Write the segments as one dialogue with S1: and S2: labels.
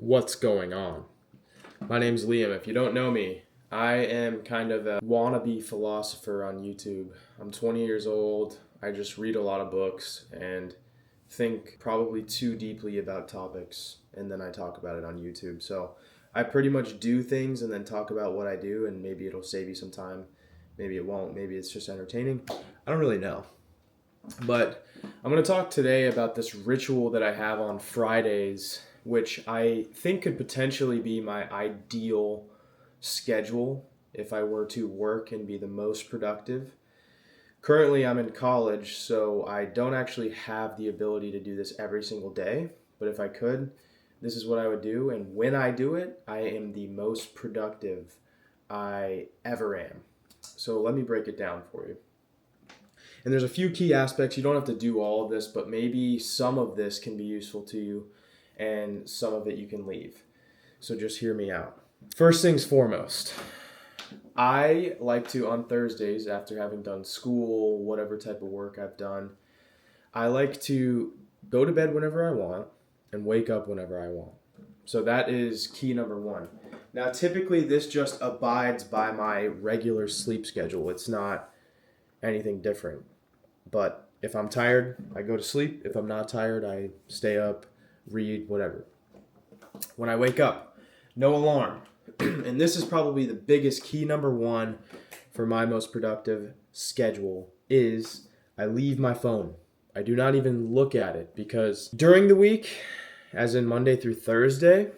S1: What's going on? My name's Liam. If you don't know me, I am kind of a wannabe philosopher on YouTube. I'm 20 years old. I just read a lot of books and think probably too deeply about topics, and then I talk about it on YouTube. So I pretty much do things and then talk about what I do, and maybe it'll save you some time. Maybe it won't. Maybe it's just entertaining. I don't really know. But I'm going to talk today about this ritual that I have on Fridays, which I think could potentially be my ideal schedule if I were to work and be the most productive. Currently, I'm in college, so I don't actually have the ability to do this every single day. But if I could, this is what I would do. And when I do it, I am the most productive I ever am. So let me break it down for you. And there's a few key aspects. You don't have to do all of this, but maybe some of this can be useful to you and some of it you can leave. So just hear me out. First things foremost, I like to, on Thursdays, after having done school, whatever type of work I've done, I like to go to bed whenever I want and wake up whenever I want. So that is key number one. Now, typically this just abides by my regular sleep schedule. It's not anything different. But if I'm tired, I go to sleep. If I'm not tired, I stay up, read, whatever. When I wake up, no alarm. And this is probably the biggest key number one for my most productive schedule is I leave my phone. I do not even look at it because during the week, as in Monday through Thursday,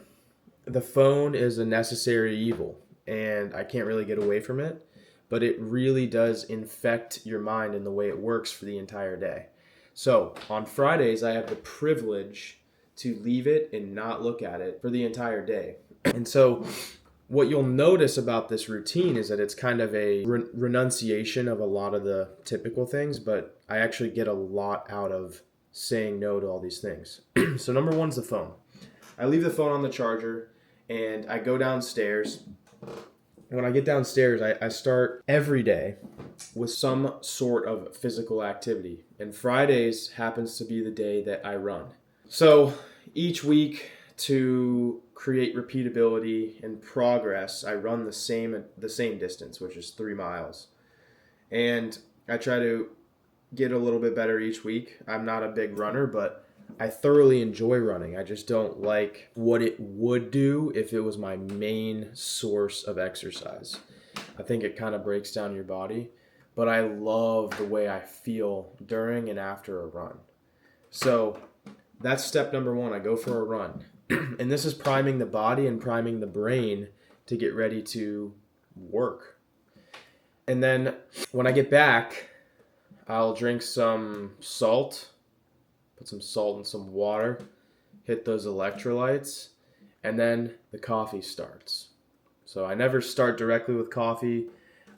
S1: the phone is a necessary evil and I can't really get away from it. But it really does infect your mind in the way it works for the entire day. So on Fridays, I have the privilege to leave it and not look at it for the entire day. And so what you'll notice about this routine is that it's kind of a renunciation of a lot of the typical things, but I actually get a lot out of saying no to all these things. So number one is the phone. I leave the phone on the charger and I go downstairs. When I get downstairs, I start every day with some sort of physical activity. And Fridays happens to be the day that I run. So each week, to create repeatability and progress, I run the same distance, which is 3 miles. And I try to get a little bit better each week. I'm not a big runner, but I thoroughly enjoy running. I just don't like what it would do if it was my main source of exercise. I think it kind of breaks down your body, but I love the way I feel during and after a run. So that's step number one. I go for a run. And this is priming the body and priming the brain to get ready to work. And then when I get back, I'll drink some salt. Put some salt in some water, hit those electrolytes, and then the coffee starts. So I never start directly with coffee.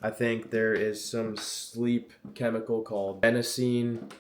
S1: I think there is some sleep chemical called adenosine,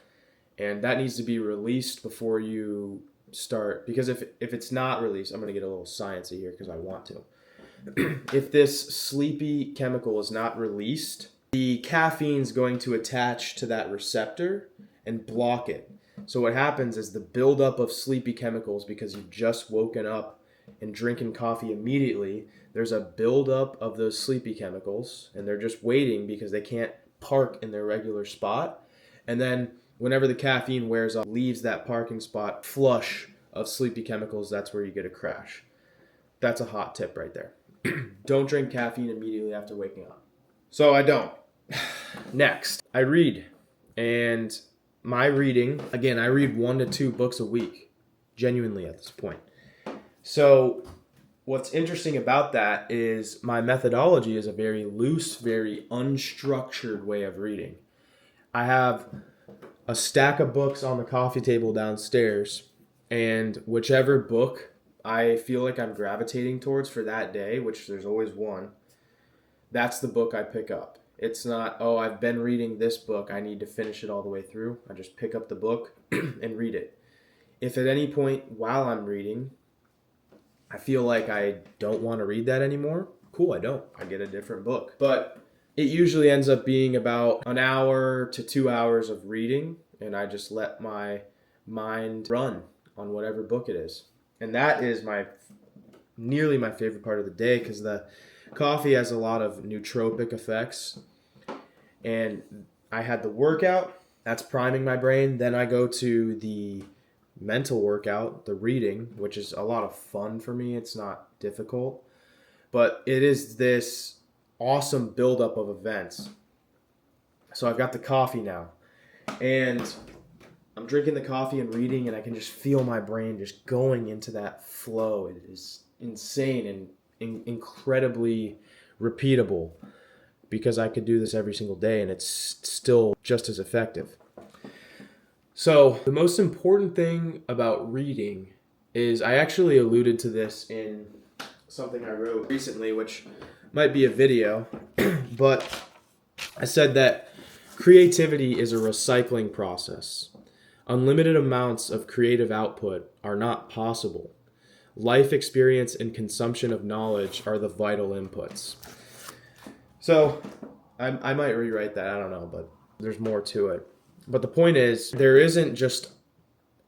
S1: and that needs to be released before you start. Because if it's not released, I'm going to get a little sciencey here because I want to. If this sleepy chemical is not released, the caffeine is going to attach to that receptor and block it. So what happens is the buildup of sleepy chemicals, because you've just woken up and drinking coffee immediately, there's a buildup of those sleepy chemicals, and they're just waiting because they can't park in their regular spot. And then whenever the caffeine wears off, leaves that parking spot flush of sleepy chemicals, that's where you get a crash. That's a hot tip right there. Don't drink caffeine immediately after waking up. So I don't. Next, I read. And my reading, again, I read 1 to 2 books a week, genuinely at this point. So what's interesting about that is my methodology is a very loose, very unstructured way of reading. I have a stack of books on the coffee table downstairs, and whichever book I feel like I'm gravitating towards for that day, which there's always one, that's the book I pick up. It's not, oh, I've been reading this book, I need to finish it all the way through. I just pick up the book and read it. If at any point while I'm reading, I feel like I don't want to read that anymore, cool, I don't. I get a different book. But it usually ends up being about an hour to 2 hours of reading, and I just let my mind run on whatever book it is. And that is my nearly my favorite part of the day because the coffee has a lot of nootropic effects. And I had the workout, that's priming my brain. Then I go to the mental workout, the reading, which is a lot of fun for me. It's not difficult, but it is this awesome buildup of events. So I've got the coffee now, and I'm drinking the coffee and reading, and I can just feel my brain just going into that flow. It is insane and incredibly repeatable because I could do this every single day and it's still just as effective. So the most important thing about reading is, I actually alluded to this in something I wrote recently, which might be a video, but I said that creativity is a recycling process. Unlimited amounts of creative output are not possible. Life experience and consumption of knowledge are the vital inputs. So I might rewrite that, I don't know, but there's more to it. But the point is, there isn't just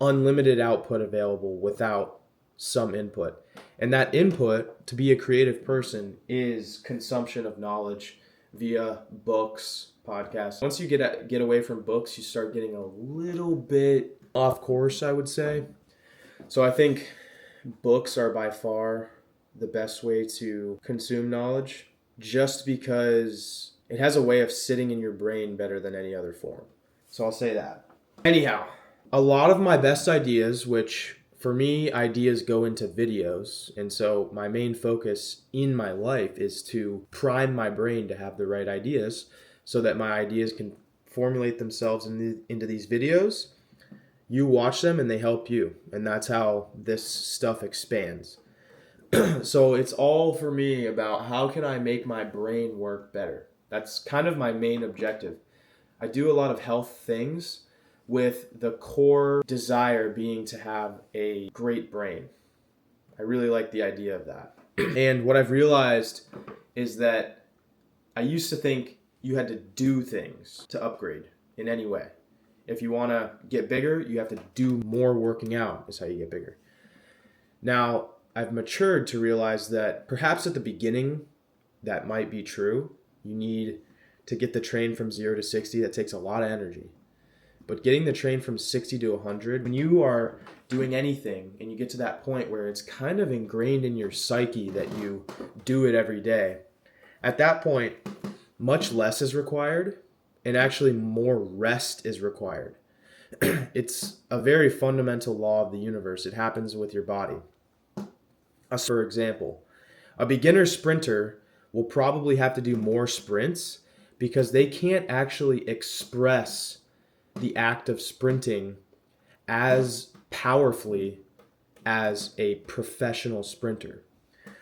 S1: unlimited output available without some input. And that input, to be a creative person, is consumption of knowledge via books, podcasts. Once you get away from books, you start getting a little bit off course, I would say. So I think books are by far the best way to consume knowledge, just because it has a way of sitting in your brain better than any other form. So I'll say that. Anyhow, a lot of my best ideas, which for me, ideas go into videos. And so my main focus in my life is to prime my brain to have the right ideas so that my ideas can formulate themselves into these videos. You watch them and they help you. And that's how this stuff expands. So it's all for me about how can I make my brain work better. That's kind of my main objective. I do a lot of health things with the core desire being to have a great brain. I really like the idea of that. And what I've realized is that I used to think you had to do things to upgrade in any way. If you want to get bigger, you have to do more working out is how you get bigger. Now, I've matured to realize that perhaps at the beginning, that might be true. You need to get the train from 0 to 60. That takes a lot of energy. But getting the train from 60 to 100, when you are doing anything and you get to that point where it's kind of ingrained in your psyche that you do it every day, at that point, much less is required and actually more rest is required. It's a very fundamental law of the universe. It happens with your body. For example, a beginner sprinter will probably have to do more sprints because they can't actually express the act of sprinting as powerfully as a professional sprinter.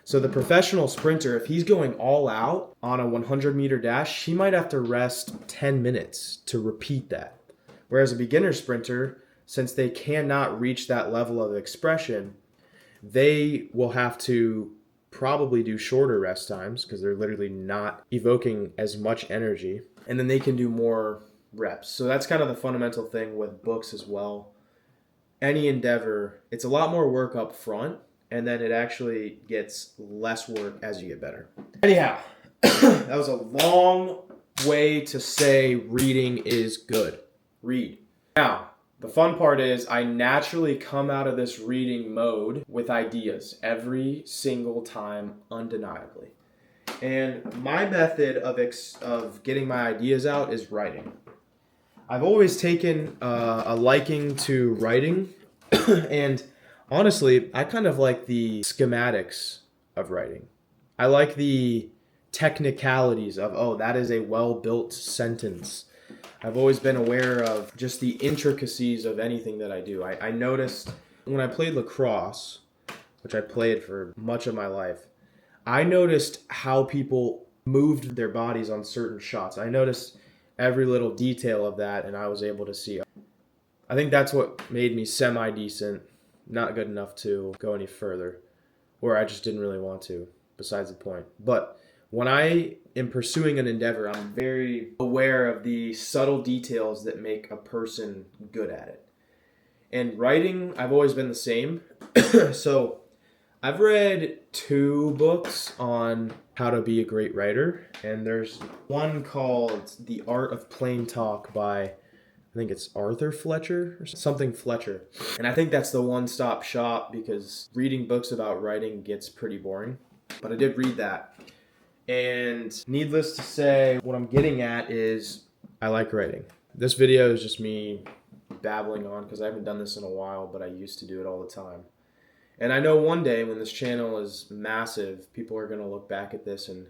S1: So the professional sprinter, if he's going all out on a 100-meter dash, he might have to rest 10 minutes to repeat that. Whereas a beginner sprinter, since they cannot reach that level of expression, they will have to probably do shorter rest times because they're literally not evoking as much energy. And then they can do more reps. So that's kind of the fundamental thing with books as well. Any endeavor, it's a lot more work up front, and then it actually gets less work as you get better. Anyhow, that was a long way to say reading is good. Read. Now, the fun part is I naturally come out of this reading mode with ideas every single time, undeniably. And my method of getting my ideas out is writing. I've always taken a liking to writing, and honestly, I kind of like the schematics of writing. I like the technicalities of, oh, that is a well-built sentence. I've always been aware of just the intricacies of anything that I do. I noticed when I played lacrosse, which I played for much of my life, I noticed how people moved their bodies on certain shots. I noticed every little detail of that, and I was able to see. I think that's what made me semi-decent, not good enough to go any further, or I just didn't really want to, besides the point. But when I am pursuing an endeavor, I'm very aware of the subtle details that make a person good at it. And writing, I've always been the same. So I've read 2 books on how to be a great writer, and there's one called The Art of Plain Talk by, I think it's Arthur Fletcher or something Fletcher. And I think that's the one-stop shop because reading books about writing gets pretty boring. But I did read that. And needless to say, what I'm getting at is I like writing. This video is just me babbling on because I haven't done this in a while, but I used to do it all the time. And I know one day when this channel is massive, people are going to look back at this and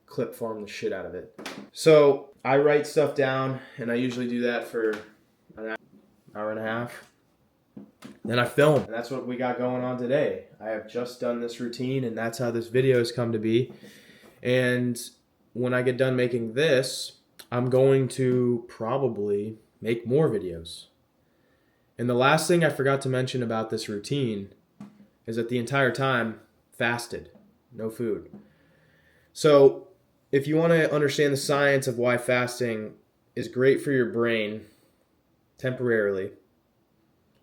S1: clip farm the shit out of it. So I write stuff down, and I usually do that for an hour and a half. Then I film, and that's what we got going on today. I have just done this routine, and that's how this video has come to be. And when I get done making this, I'm going to probably make more videos. And the last thing I forgot to mention about this routine is that the entire time fasted, no food. So if you want to understand the science of why fasting is great for your brain temporarily,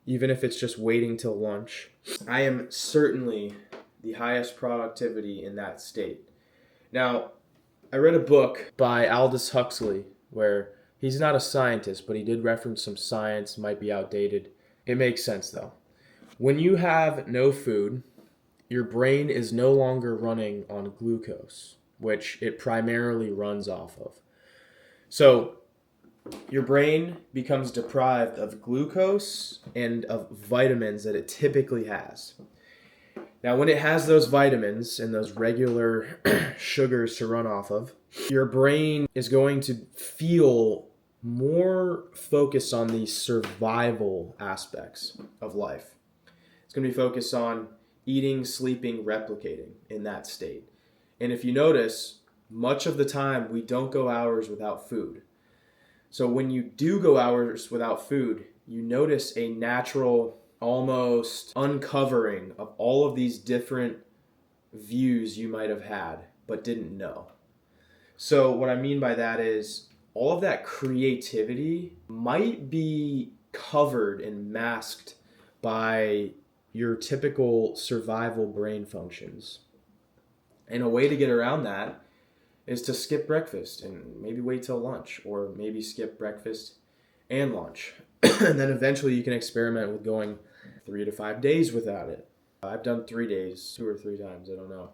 S1: even if it's just waiting till lunch, I am certainly the highest productivity in that state. Now, I read a book by Aldous Huxley where he's not a scientist, but he did reference some science, might be outdated. It makes sense though. When you have no food, your brain is no longer running on glucose, which it primarily runs off of. So your brain becomes deprived of glucose and of vitamins that it typically has. Now, when it has those vitamins and those regular sugars to run off of, your brain is going to feel more focused on these survival aspects of life. It's going to be focused on eating, sleeping, replicating in that state. And if you notice, much of the time we don't go hours without food. So when you do go hours without food, you notice a natural, almost uncovering of all of these different views you might have had but didn't know. So what I mean by that is all of that creativity might be covered and masked by your typical survival brain functions. And a way to get around that is to skip breakfast and maybe wait till lunch, or maybe skip breakfast and lunch. And then eventually you can experiment with going 3 to 5 days without it. I've done 3 days, 2 or 3 times, I don't know.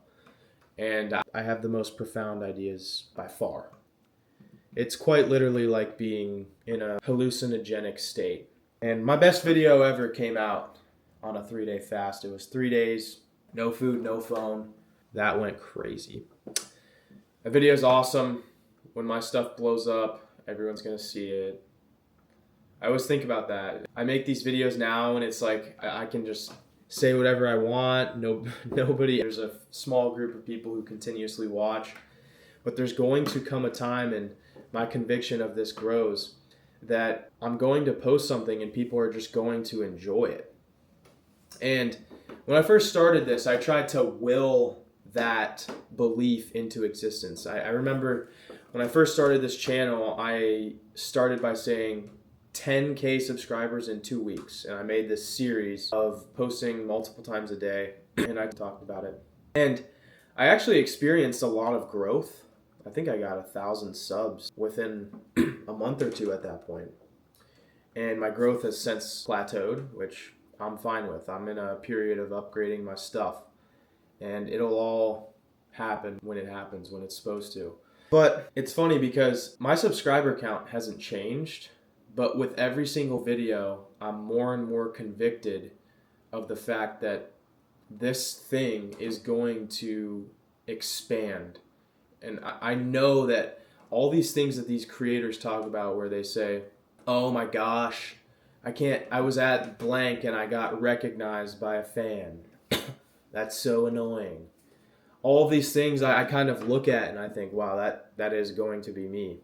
S1: And I have the most profound ideas by far. It's quite literally like being in a hallucinogenic state. And my best video ever came out on a 3-day fast. It was 3 days, no food, no phone. That went crazy. The video's awesome. When my stuff blows up, everyone's gonna see it. I always think about that. I make these videos now and it's like I can just say whatever I want. Nobody, there's a small group of people who continuously watch. But there's going to come a time, and my conviction of this grows, that I'm going to post something and people are just going to enjoy it. And when I first started this, I tried to will that belief into existence. I remember when I first started this channel, I started by saying 10K subscribers in 2 weeks. And I made this series of posting multiple times a day, and I talked about it. And I actually experienced a lot of growth. I think I got 1,000 subs within a month or 2 at that point. And my growth has since plateaued, which I'm fine with. I'm in a period of upgrading my stuff, and it'll all happen when it happens, when it's supposed to. But it's funny because my subscriber count hasn't changed, but with every single video, I'm more and more convicted of the fact that this thing is going to expand. And I know that all these things that these creators talk about where they say, oh my gosh, I was at blank and I got recognized by a fan. That's so annoying. All these things I kind of look at and I think, wow, that is going to be me.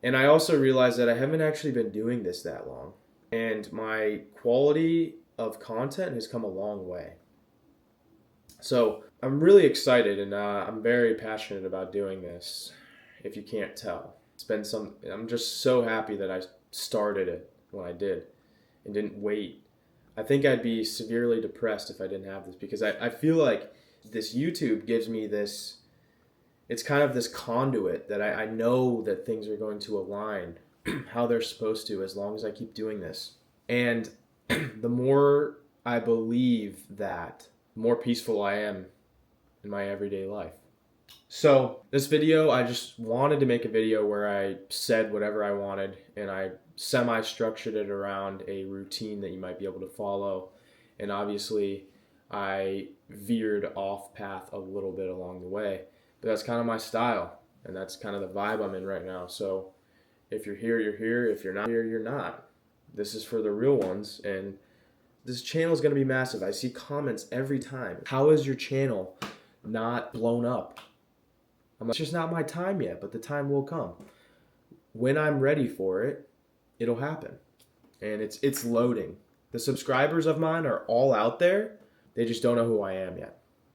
S1: And I also realize that I haven't actually been doing this that long. And my quality of content has come a long way. So I'm really excited, and I'm very passionate about doing this, if you can't tell. I'm just so happy that I started it when I did and didn't wait I think I'd be severely depressed if I didn't have this, because I feel like this YouTube gives me this, it's kind of this conduit that I know that things are going to align how they're supposed to as long as I keep doing this. And the more I believe that, the more peaceful I am in my everyday life. So this video, I just wanted to make a video where I said whatever I wanted, and I semi-structured it around a routine that you might be able to follow. And obviously I veered off path a little bit along the way, but that's kind of my style, and that's kind of the vibe I'm in right now. So if you're here, you're here. If you're not here, you're not. This is for the real ones, and this channel is going to be massive. I see comments every time. How is your channel not blown up? It's just not my time yet, but the time will come. When I'm ready for it, it'll happen. And it's loading. The subscribers of mine are all out there. They just don't know who I am yet.